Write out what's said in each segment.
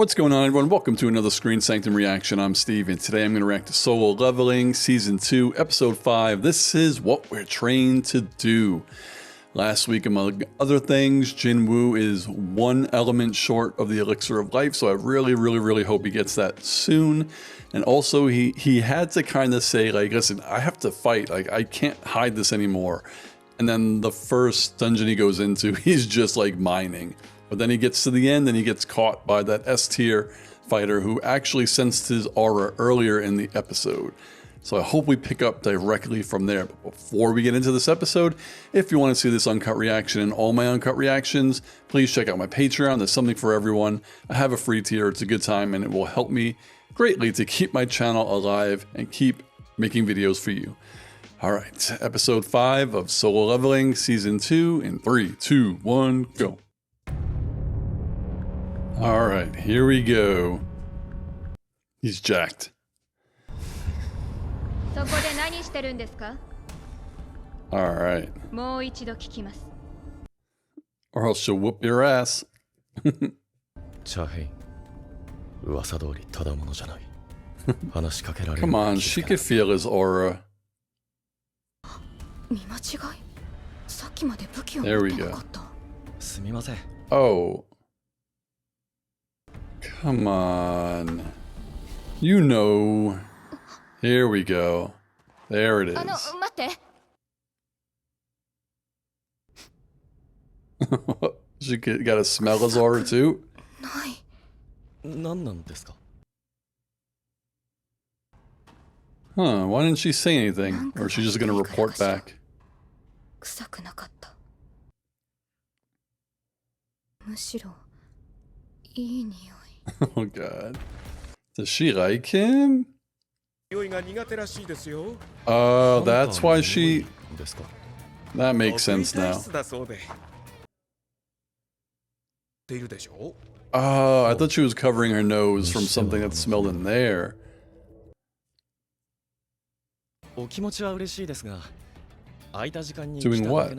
What's going on, everyone? Welcome to another Screen Sanctum reaction. I'm Steve, and today I'm going to react to Solo Leveling Season 2, Episode 5. This is what we're trained to do. Last week, among other things, Jin Woo is one element short of the Elixir of Life, so I really hope he gets that soon. And also, he had to kind of say, like, listen, I have to fight. Like, I can't hide this anymore. And then the first dungeon he goes into, he's just, like, mining. But then he gets to the end and he gets caught by that S-tier fighter who actually sensed his aura earlier in the episode. So I hope we pick up directly from there. But before we get into this episode, if you want to see this uncut reaction and all my uncut reactions, please check out my Patreon. There's something for everyone. I have a free tier. It's a good time and it will help me greatly to keep my channel alive and keep making videos for you. All right, episode 5 of Solo Leveling Season 2 in 3, 2, 1, go. All right, here we go. He's jacked. All right. Or else she'll whoop your ass. Come on, she could feel his aura. There we go. Oh. Come on. You know. Here we go. There it is. She got to smell his aura too? Huh, why didn't she say anything? Or is she just going to report back? Oh god. Does she like him? Oh, that's why she... That makes sense now. Oh, I thought she was covering her nose from something that smelled in there. Doing what?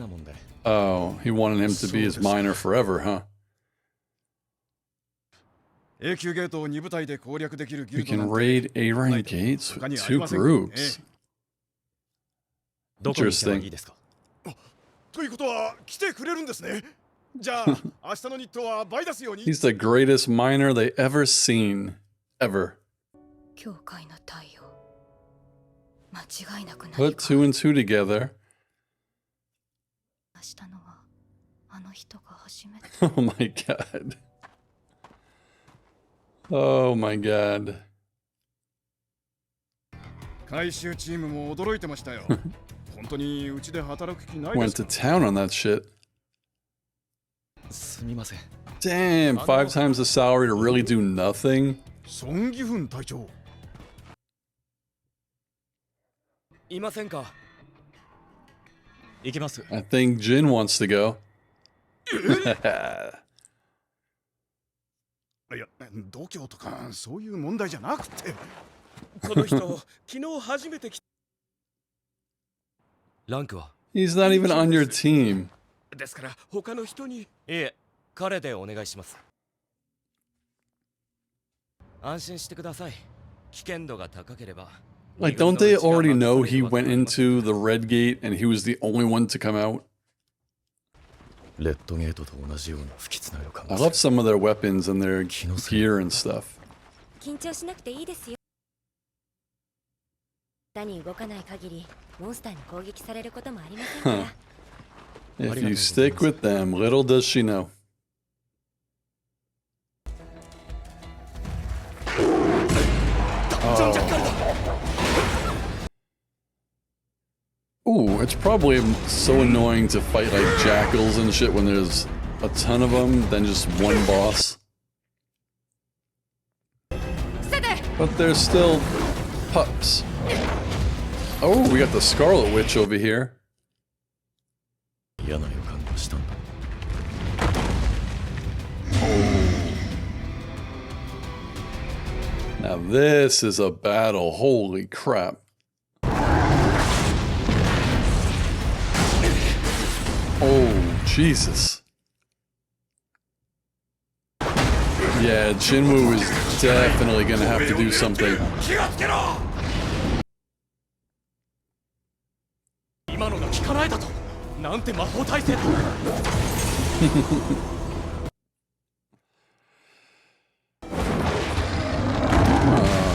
Oh, he wanted him to be his miner forever, huh? We can raid A-rank gates with 2 groups. Interesting. He's the greatest miner they ever seen. Ever. Put 2 and 2 together. Oh my god. Oh my god. Went to town on that shit. Damn, 5 times the salary to really do nothing? I think Jin wants to go. He's not even on your team. Like, don't they already know he went into the red gate and he was the only one to come out? I love some of their weapons and their gear and stuff. Huh. If you stick with them, little does she know. Ooh, it's probably so annoying to fight like jackals and shit when there's a ton of them than just one boss. But they're still pups. Oh, we got the Scarlet Witch over here. Oh. Now this is a battle, holy crap. Oh, Jesus. Yeah, Jin Woo is definitely gonna have to do something.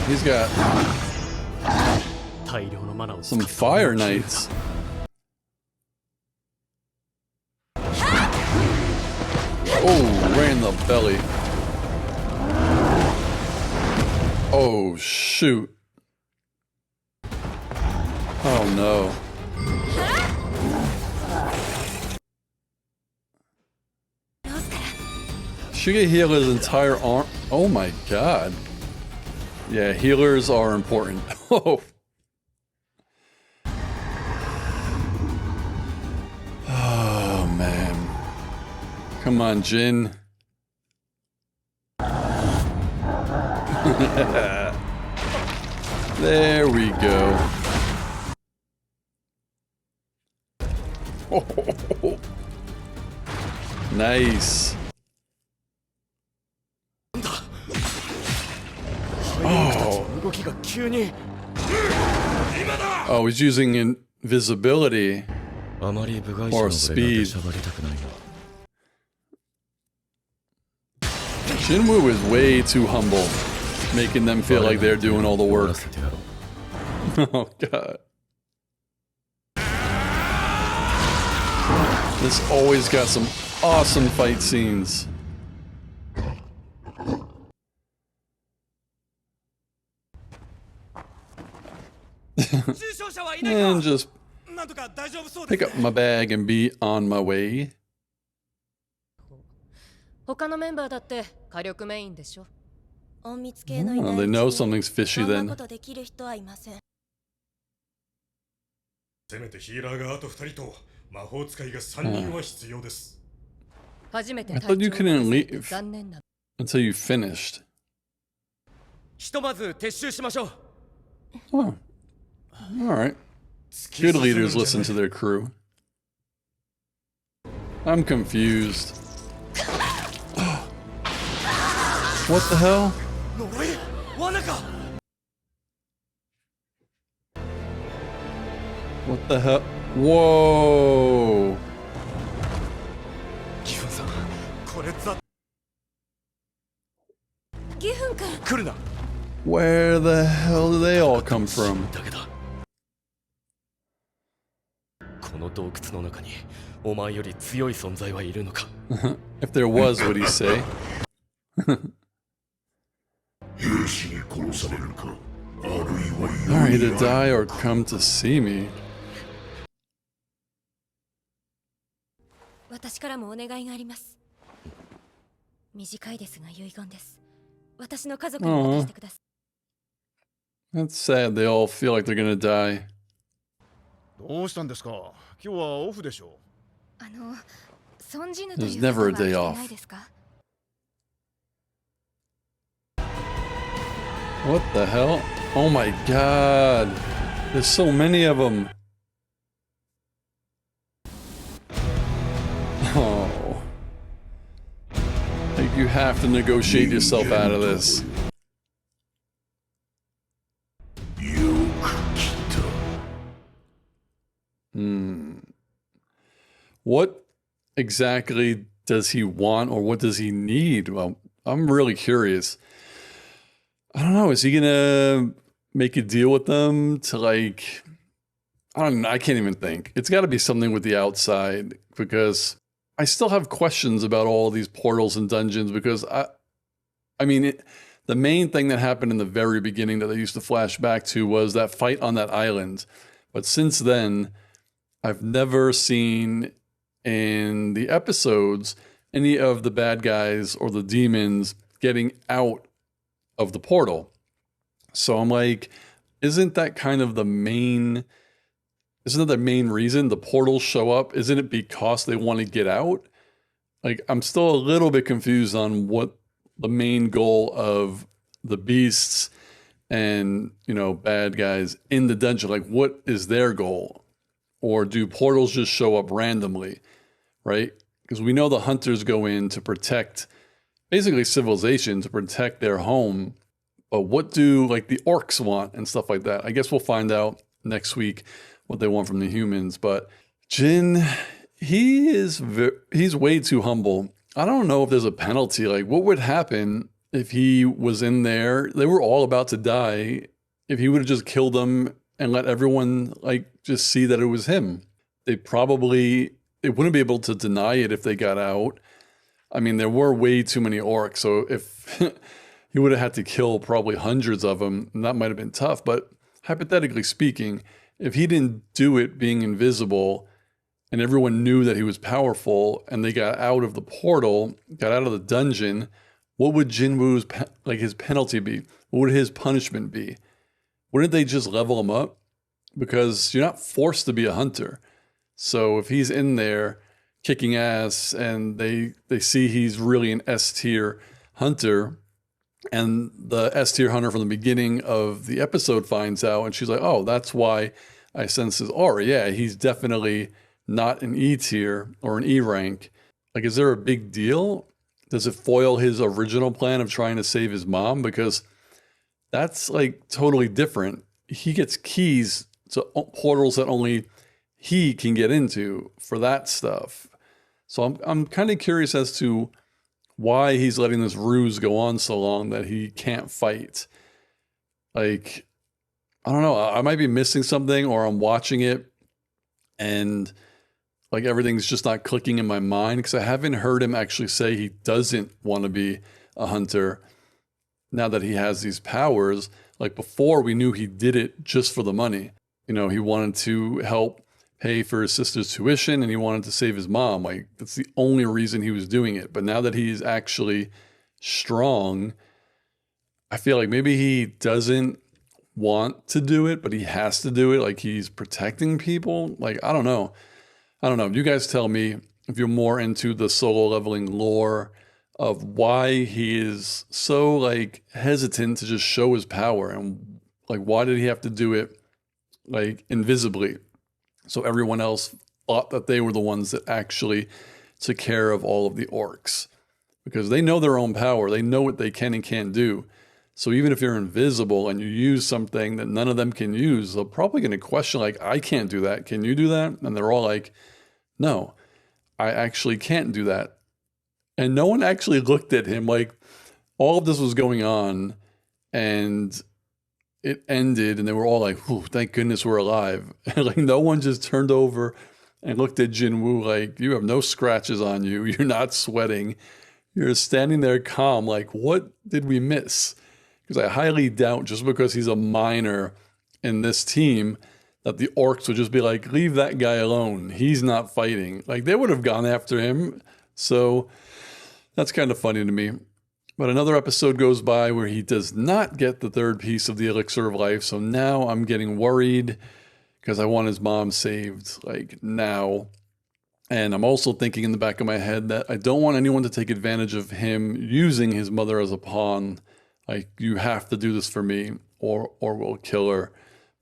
He's got some fire knights. Oh, right in the belly. Oh, shoot. Oh, no. She could heal his entire arm. Oh, my God. Yeah, healers are important. Oh. Oh, man. Come on, Jin. There we go. Oh. Nice. Oh. Oh, he's using invisibility or speed. Jin Woo is way too humble, making them feel like they're doing all the work. Oh, God. This always got some awesome fight scenes. And just pick up my bag and be on my way. Oh, they know something's fishy then. I thought you couldn't leave until you finished. Oh. Alright. Good leaders listen to their crew. I'm confused. What the hell? What the hell? Whoa! Where the hell do they all come from? If there was, would he say? Are you to die or come to see me? Oh, that's sad. They all feel like they're gonna die. There's never a day off. What the hell? Oh my God. There's so many of them. Oh. Like you have to negotiate yourself out of this. What exactly does he want, or what does he need? Well, I'm really curious. I don't know. Is he gonna make a deal with them to, like, I don't know. I can't even think. It's got to be something with the outside, because I still have questions about all these portals and dungeons, because I mean, the main thing that happened in the very beginning that I used to flash back to was that fight on that island. But since then, I've never seen in the episodes any of the bad guys or the demons getting out of the portal. So I'm like, isn't that kind of the main reason the portals show up? Isn't it because they want to get out? Like, I'm still a little bit confused on what the main goal of the beasts and, you know, bad guys in the dungeon, like, what is their goal? Or do portals just show up randomly, right? Because we know the hunters go in to protect basically civilization to protect their home. But what do like the orcs want and stuff like that? I guess we'll find out next week what they want from the humans. But Jin, he's way too humble. I don't know if there's a penalty. Like, what would happen if he was in there? They were all about to die. If he would have just killed them and let everyone like just see that it was him, they wouldn't be able to deny it if they got out. I mean, there were way too many orcs, so if he would have had to kill probably hundreds of them, and that might have been tough. But hypothetically speaking, if he didn't do it being invisible and everyone knew that he was powerful and they got out of the portal, got out of the dungeon, what would Jin Woo's his penalty be? What would his punishment be? Wouldn't they just level him up? Because you're not forced to be a hunter. So if he's in there kicking ass and they see he's really an S tier hunter, and the S tier hunter from the beginning of the episode finds out, and she's like, oh, that's why I sense his aura. Yeah, he's definitely not an E tier or an E rank. Like, is there a big deal? Does it foil his original plan of trying to save his mom? Because that's like totally different. He gets keys to portals that only he can get into for that stuff. So I'm kind of curious as to why he's letting this ruse go on so long that he can't fight. Like, I don't know, I might be missing something, or I'm watching it and like everything's just not clicking in my mind, because I haven't heard him actually say he doesn't want to be a hunter now that he has these powers. Like before, we knew he did it just for the money. You know, he wanted to help pay for his sister's tuition and he wanted to save his mom. Like, that's the only reason he was doing it. But now that he's actually strong, I feel like maybe he doesn't want to do it, but he has to do it. Like, he's protecting people. Like, I don't know. You guys tell me if you're more into the solo leveling lore of why he is so like hesitant to just show his power, and like, why did he have to do it like invisibly? So everyone else thought that they were the ones that actually took care of all of the orcs, because they know their own power. They know what they can and can't do. So even if you're invisible and you use something that none of them can use, they're probably going to question, like, I can't do that. Can you do that? And they're all like, no, I actually can't do that. And no one actually looked at him. Like, all of this was going on and it ended and they were all like, oh, thank goodness we're alive. And like, no one just turned over and looked at Jin Woo like, you have no scratches on you. You're not sweating. You're standing there calm. Like, what did we miss? Because I highly doubt, just because he's a minor in this team, that the orcs would just be like, leave that guy alone. He's not fighting. Like, they would have gone after him. So that's kind of funny to me. But another episode goes by where he does not get the third piece of the elixir of life. So now I'm getting worried because I want his mom saved, like, now. And I'm also thinking in the back of my head that I don't want anyone to take advantage of him using his mother as a pawn. Like, you have to do this for me or we'll kill her.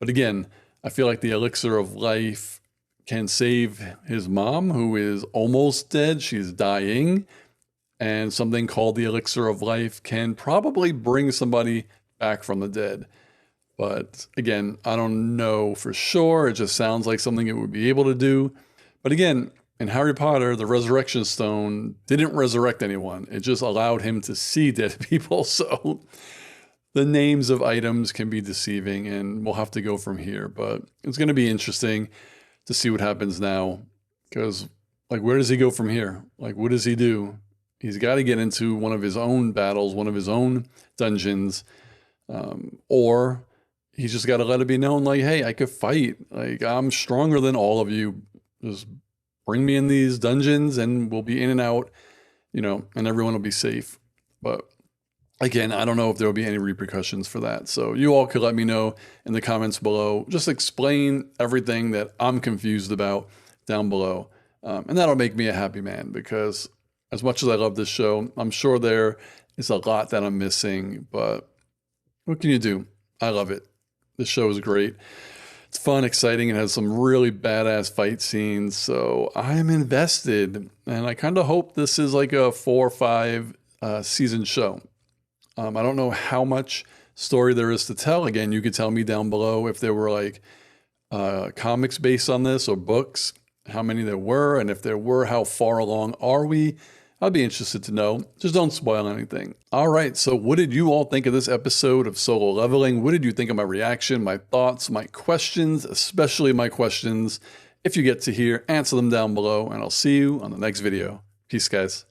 But again, I feel like the elixir of life can save his mom, who is almost dead. She's dying. And something called the elixir of life can probably bring somebody back from the dead. But again, I don't know for sure. It just sounds like something it would be able to do. But again, in Harry Potter, the resurrection stone didn't resurrect anyone. It just allowed him to see dead people. So the names of items can be deceiving, and we'll have to go from here. But it's going to be interesting to see what happens now. Because, like, where does he go from here? Like, what does he do? He's got to get into one of his own battles, one of his own dungeons, or he's just got to let it be known, like, hey, I could fight. Like, I'm stronger than all of you. Just bring me in these dungeons and we'll be in and out, you know, and everyone will be safe. But again, I don't know if there will be any repercussions for that. So you all could let me know in the comments below. Just explain everything that I'm confused about down below. And that'll make me a happy man, because as much as I love this show, I'm sure there is a lot that I'm missing, but what can you do? I love it. This show is great. It's fun, exciting, and has some really badass fight scenes, so I'm invested. And I kind of hope this is like a 4, 5, season show. I don't know how much story there is to tell. Again, you could tell me down below if there were like comics based on this or books, how many there were, and if there were, how far along are we? I'd be interested to know. Just don't spoil anything. All right, so what did you all think of this episode of Solo Leveling? What did you think of my reaction, my thoughts, my questions, especially my questions? If you get to here, answer them down below, and I'll see you on the next video. Peace, guys.